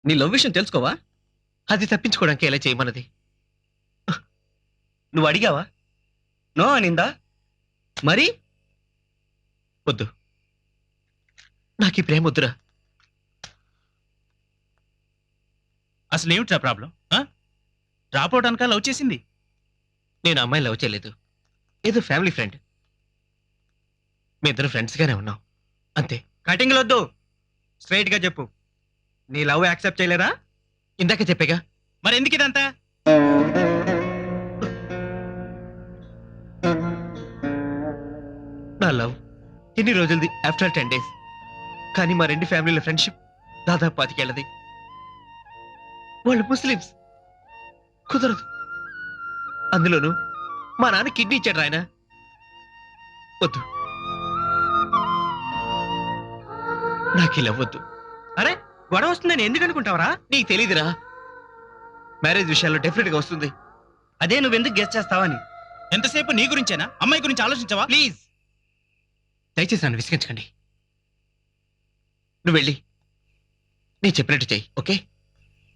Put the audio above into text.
నీ లవ్ విషయం తెలుసుకోవా? అది తప్పించుకోవడానికి ఎలా చేయమన్నది? నువ్వు అడిగావా? నో అనిందా? మరి వద్దు, నాకు ఈ ప్రేమ వద్దురా. అసలు ఏమిట్రా ప్రాబ్లం? డ్రాప్ అవుట్ అనక లవ్ చేసింది. నేను ఆ అమ్మాయిని లవ్ చేయలేదు. ఏదో ఫ్యామిలీ ఫ్రెండ్. మీ ఇద్దరు ఫ్రెండ్స్ గానే ఉన్నాం అంతే. కటింగ్లు వద్దు, స్ట్రైట్ గా చెప్పు. నీ లవ్ యాక్సెప్ట్ చేయలేదా? ఇందాక చెప్పాగా. మరి ఎందుకు ఇదంతా? నా లవ్ ఎన్ని రోజులది ఆఫ్టర్ 10 days. కానీ మా రెండు ఫ్యామిలీల ఫ్రెండ్షిప్ దాదాపు 25 ఏళ్ళది. వాళ్ళు ముస్లిమ్స్. కుదరదు. అందులోనూ మా నాన్న కిడ్నీ ఇచ్చాడు రాయన. వద్దు, నాకు ఈ లవ్ వద్దు. అరే గొడవ వస్తుందని ఎందుకు అనుకుంటావరా? నీకు తెలీదురా, మ్యారేజ్ విషయాల్లో డెఫినెట్ గా వస్తుంది. అదే నువ్వెందుకు గెస్ట్ చేస్తావని. ఎంతసేపు నీ గురించేనా? అమ్మాయి గురించి ఆలోచించవా? ప్లీజ్ దయచేసి నన్ను విసిగించకండి. నువ్వు వెళ్ళి నేను చెప్పినట్టు చెయ్యి, ఓకే?